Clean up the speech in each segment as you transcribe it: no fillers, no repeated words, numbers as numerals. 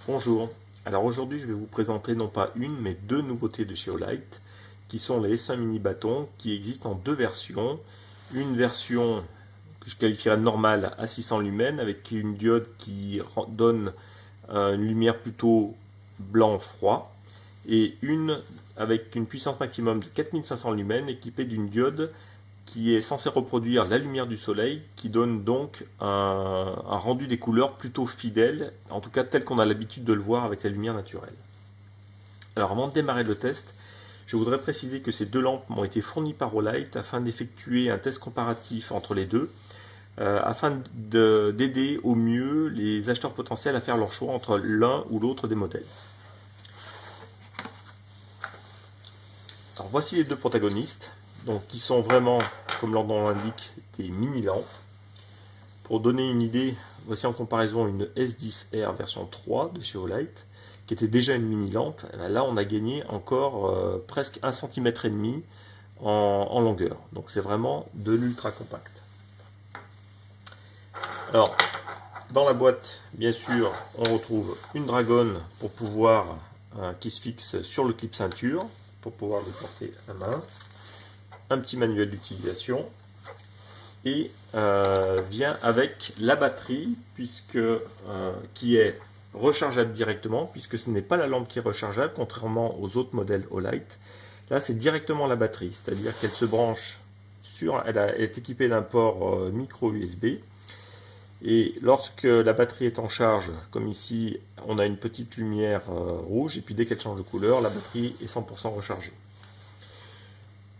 Bonjour, alors aujourd'hui je vais vous présenter non pas une mais deux nouveautés de chez Olight qui sont les S1 mini bâtons qui existent en deux versions. Une version que je qualifierais de normale à 600 lumens avec une diode qui donne une lumière plutôt blanc-froid et une avec une puissance maximum de 4500 lumens équipée d'une diode qui est censée reproduire la lumière du soleil, qui donne donc un rendu des couleurs plutôt fidèle, en tout cas tel qu'on a l'habitude de le voir avec la lumière naturelle. Alors avant de démarrer le test, je voudrais préciser que ces deux lampes m'ont été fournies par Olight afin d'effectuer un test comparatif entre les deux, afin d'aider au mieux les acheteurs potentiels à faire leur choix entre l'un ou l'autre des modèles. Alors voici les deux protagonistes, donc qui sont vraiment, comme leur nom l'indique, des mini lampes. Pour donner une idée, voici en comparaison une S10R version 3 de chez Olight, qui était déjà une mini lampe. Là, on a gagné encore presque 1,5 cm en longueur. Donc c'est vraiment de l'ultra compact. Alors, dans la boîte, bien sûr, on retrouve une dragonne pour pouvoir qui se fixe sur le clip ceinture pour pouvoir le porter à la main. Un petit manuel d'utilisation et vient avec la batterie qui est rechargeable directement puisque ce n'est pas la lampe qui est rechargeable contrairement aux autres modèles Olight. Là c'est directement la batterie, c'est-à-dire qu'elle se branche elle est équipée d'un port micro USB et lorsque la batterie est en charge, comme ici on a une petite lumière rouge et puis dès qu'elle change de couleur, la batterie est 100% rechargée.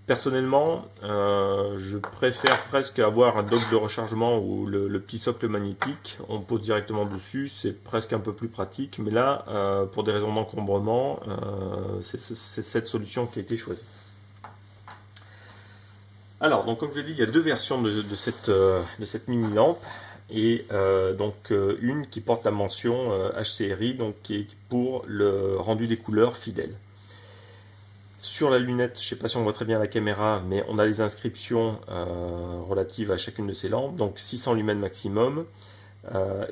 Personnellement, je préfère presque avoir un dock de rechargement ou le petit socle magnétique. On pose directement dessus, c'est presque un peu plus pratique. Mais là, pour des raisons d'encombrement, c'est cette solution qui a été choisie. Alors, donc comme je l'ai dit, il y a deux versions de cette mini lampe. Et donc une qui porte la mention HCRI, donc qui est pour le rendu des couleurs fidèles. Sur la lunette, je ne sais pas si on voit très bien la caméra, mais on a les inscriptions relatives à chacune de ces lampes. Donc 600 lumens maximum,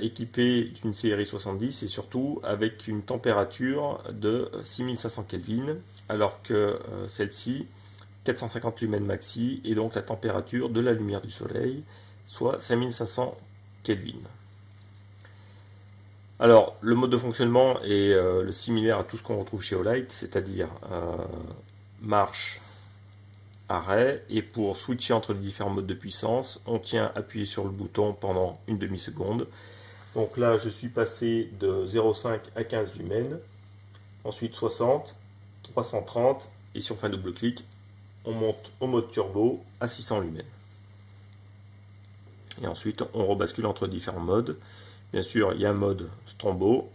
équipée d'une série 70 et surtout avec une température de 6500 Kelvin, alors que celle-ci, 450 lumens maxi, et donc la température de la lumière du soleil, soit 5500 Kelvin. Alors, le mode de fonctionnement est le similaire à tout ce qu'on retrouve chez Olight, c'est-à-dire marche, arrêt, et pour switcher entre les différents modes de puissance, on tient appuyé sur le bouton pendant une demi-seconde. Donc là, je suis passé de 0,5 à 15 lumens, ensuite 60, 330, et si on fait un double-clic, on monte au mode turbo à 600 lumens. Et ensuite, on rebascule entre différents modes. Bien sûr, il y a un mode strombo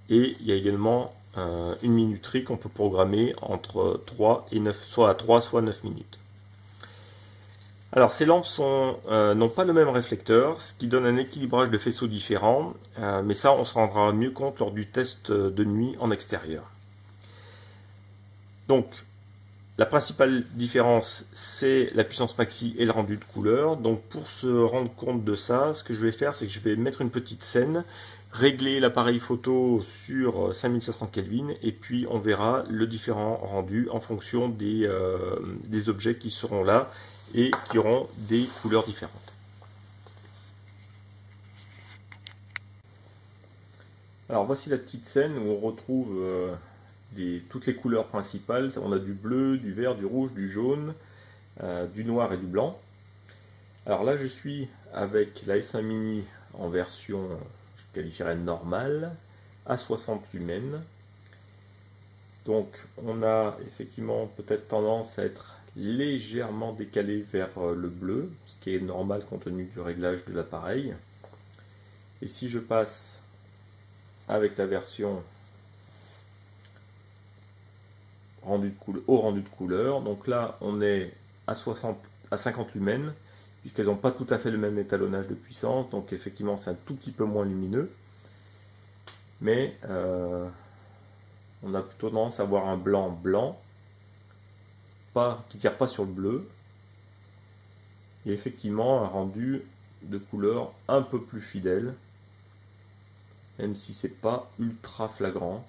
et il y a également une minuterie qu'on peut programmer entre 3 et 9, soit à 3 soit 9 minutes. Alors ces lampes n'ont pas le même réflecteur, ce qui donne un équilibrage de faisceaux différent, mais ça on se rendra mieux compte lors du test de nuit en extérieur. Donc la principale différence, c'est la puissance maxi et le rendu de couleur. Donc pour se rendre compte de ça, ce que je vais faire, c'est que je vais mettre une petite scène, régler l'appareil photo sur 5500 Kelvin, et puis on verra le différent rendu en fonction des objets qui seront là et qui auront des couleurs différentes. Alors voici la petite scène où on retrouve toutes les couleurs principales. On a du bleu, du vert, du rouge, du jaune, du noir et du blanc. Alors là je suis avec la S1 mini en version, je qualifierais normale, à 60 lumens. Donc on a effectivement peut-être tendance à être légèrement décalé vers le bleu, ce qui est normal compte tenu du réglage de l'appareil. Et si je passe avec la version au rendu de couleur, donc là on est à 50 lumens, puisqu'elles n'ont pas tout à fait le même étalonnage de puissance, donc effectivement c'est un tout petit peu moins lumineux, mais on a plutôt tendance à avoir un blanc blanc, qui ne tire pas sur le bleu, et effectivement un rendu de couleur un peu plus fidèle, même si c'est pas ultra flagrant.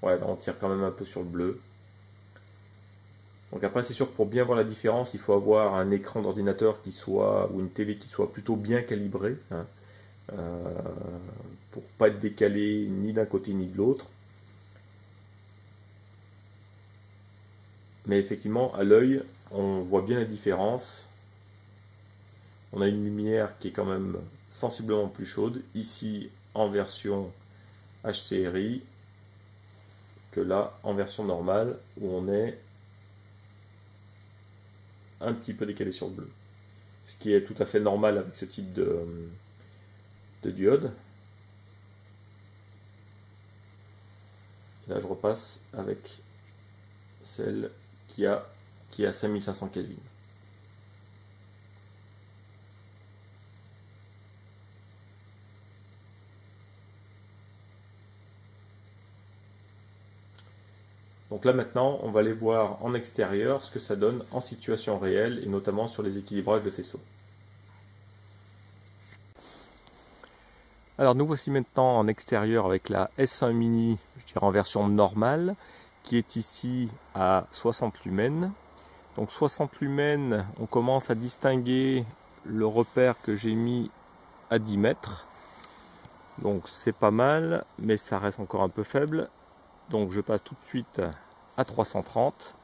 Ouais, là on tire quand même un peu sur le bleu. Donc après c'est sûr que pour bien voir la différence, il faut avoir un écran d'ordinateur qui soit, ou une télé qui soit plutôt bien calibrée, hein, pour pas être décalé ni d'un côté ni de l'autre. Mais effectivement, à l'œil, on voit bien la différence. On a une lumière qui est quand même sensiblement plus chaude, ici en version HCRI, que là en version normale, où on est un petit peu décalé sur le bleu. Ce qui est tout à fait normal avec ce type de diode. Et là je repasse avec celle qui est à 5500 Kelvin. Donc là maintenant, on va aller voir en extérieur ce que ça donne en situation réelle, et notamment sur les équilibrages de faisceaux. Alors nous voici maintenant en extérieur avec la S1 Mini, je dirais en version normale, qui est ici à 60 lumens. Donc 60 lumens, on commence à distinguer le repère que j'ai mis à 10 mètres. Donc c'est pas mal, mais ça reste encore un peu faible. Donc je passe tout de suite à 330.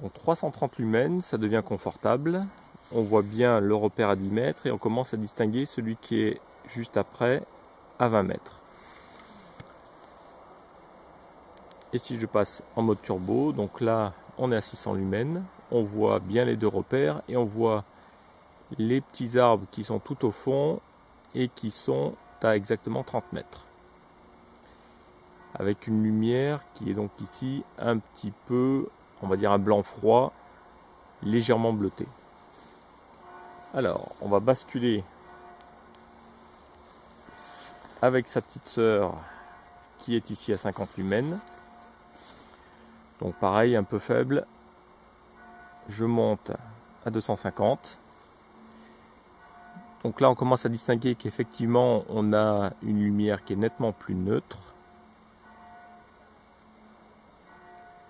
Donc 330 lumens, ça devient confortable. On voit bien le repère à 10 mètres et on commence à distinguer celui qui est juste après à 20 mètres. Et si je passe en mode turbo, donc là on est à 600 lumens, on voit bien les deux repères et on voit les petits arbres qui sont tout au fond et qui sont à exactement 30 mètres. Avec une lumière qui est donc ici un petit peu, on va dire un blanc froid, légèrement bleuté. Alors, on va basculer avec sa petite sœur qui est ici à 50 lumens. Donc pareil, un peu faible. Je monte à 250. Donc là, on commence à distinguer qu'effectivement, on a une lumière qui est nettement plus neutre.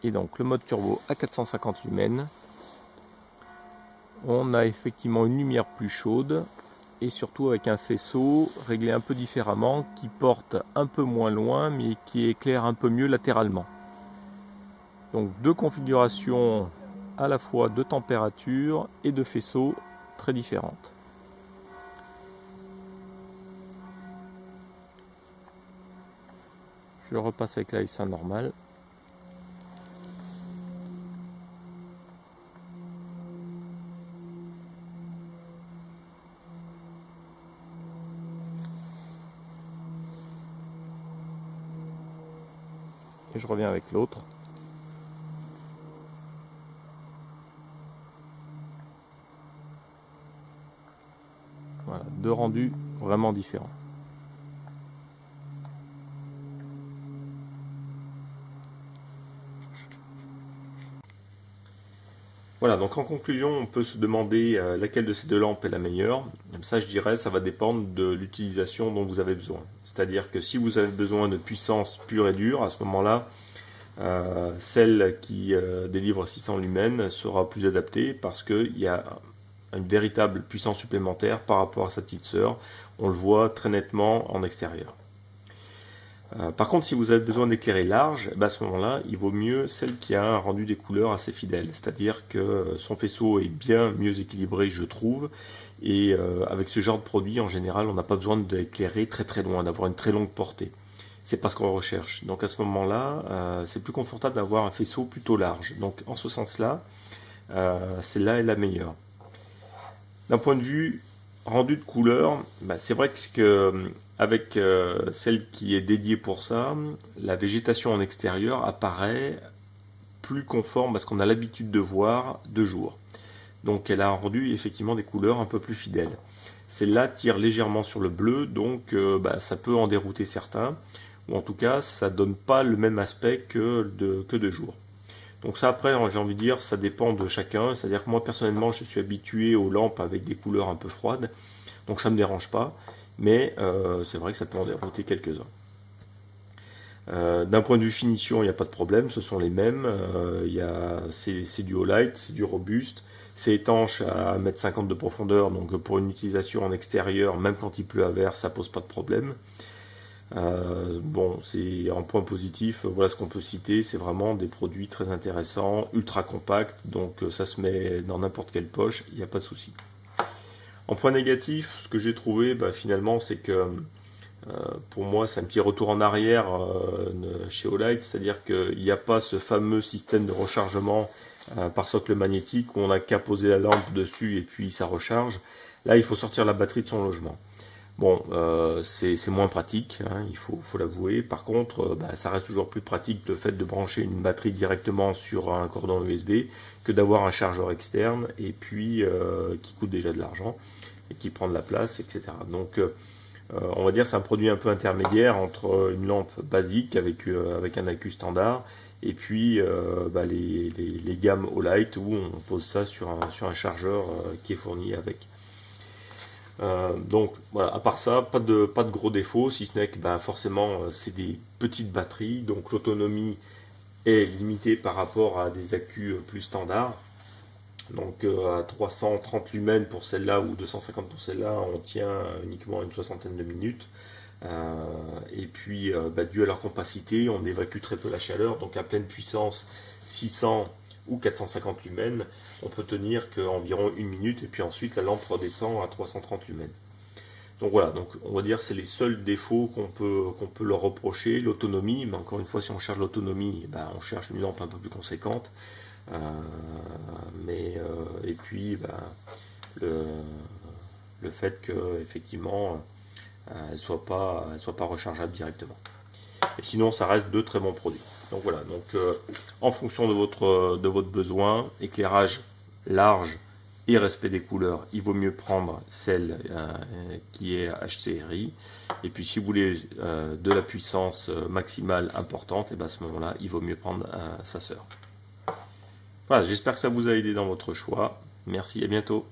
Et donc le mode turbo à 450 lumens, on a effectivement une lumière plus chaude et surtout avec un faisceau réglé un peu différemment qui porte un peu moins loin mais qui éclaire un peu mieux latéralement. Donc deux configurations à la fois de température et de faisceau très différentes. Je repasse avec la S1 normale. Et je reviens avec l'autre. Voilà, deux rendus vraiment différents. Voilà, donc en conclusion, on peut se demander laquelle de ces deux lampes est la meilleure. Ça, je dirais, ça va dépendre de l'utilisation dont vous avez besoin. C'est-à-dire que si vous avez besoin de puissance pure et dure, à ce moment-là, celle qui délivre 600 lumens sera plus adaptée parce qu'il y a une véritable puissance supplémentaire par rapport à sa petite sœur. On le voit très nettement en extérieur. Par contre, si vous avez besoin d'éclairer large, à ce moment-là, il vaut mieux celle qui a un rendu des couleurs assez fidèle. C'est-à-dire que son faisceau est bien mieux équilibré, je trouve. Et avec ce genre de produit, en général, on n'a pas besoin d'éclairer très très loin, d'avoir une très longue portée. C'est pas ce qu'on recherche. Donc à ce moment-là, c'est plus confortable d'avoir un faisceau plutôt large. Donc en ce sens-là, celle-là est la meilleure. D'un point de vue rendu de couleur, c'est vrai que avec celle qui est dédiée pour ça, la végétation en extérieur apparaît plus conforme à ce qu'on a l'habitude de voir de jour. Donc elle a rendu effectivement des couleurs un peu plus fidèles. Celle-là tire légèrement sur le bleu, donc ça peut en dérouter certains, ou en tout cas ça donne pas le même aspect que de jour. Donc ça après, j'ai envie de dire, ça dépend de chacun. C'est-à-dire que moi personnellement, je suis habitué aux lampes avec des couleurs un peu froides, donc ça me dérange pas. Mais c'est vrai que ça peut en dérouter quelques-uns. D'un point de vue finition, il n'y a pas de problème, ce sont les mêmes. C'est du Olight, c'est du robuste, c'est étanche à 1,50 m de profondeur, donc pour une utilisation en extérieur, même quand il pleut à verre, ça pose pas de problème. Bon, c'est un point positif, voilà ce qu'on peut citer, c'est vraiment des produits très intéressants, ultra compacts, donc ça se met dans n'importe quelle poche, il n'y a pas de souci. En point négatif, ce que j'ai trouvé finalement, c'est que pour moi, c'est un petit retour en arrière chez Olight, c'est-à-dire qu'il n'y a pas ce fameux système de rechargement par socle magnétique où on n'a qu'à poser la lampe dessus et puis ça recharge. Là, il faut sortir la batterie de son logement. Bon, c'est moins pratique, hein, il faut l'avouer. Par contre, ça reste toujours plus pratique le fait de brancher une batterie directement sur un cordon USB que d'avoir un chargeur externe et puis qui coûte déjà de l'argent et qui prend de la place, etc. Donc, on va dire c'est un produit un peu intermédiaire entre une lampe basique avec un accu standard et puis les gammes Olight où on pose ça sur un chargeur qui est fourni avec. Donc voilà, à part ça, pas de gros défauts, si ce n'est que forcément c'est des petites batteries, donc l'autonomie est limitée par rapport à des accus plus standards. Donc à 330 lumens pour celle-là ou 250 pour celle-là, on tient uniquement une soixantaine de minutes. Et puis dû à leur compacité, on évacue très peu la chaleur, donc à pleine puissance 600 ou 450 lumens, on peut tenir qu'environ 1 minute et puis ensuite la lampe redescend à 330 lumens. Donc voilà, donc on va dire que c'est les seuls défauts qu'on peut leur reprocher. L'autonomie, mais encore une fois, si on cherche l'autonomie, on cherche une lampe un peu plus conséquente. Et puis le fait que effectivement elle soit pas rechargeable directement. Et sinon, ça reste de très bons produits. Donc voilà, en fonction de votre besoin, éclairage large et respect des couleurs, il vaut mieux prendre celle qui est HCRI. Et puis si vous voulez de la puissance maximale importante, et à ce moment-là, il vaut mieux prendre sa sœur. Voilà, j'espère que ça vous a aidé dans votre choix. Merci, à bientôt.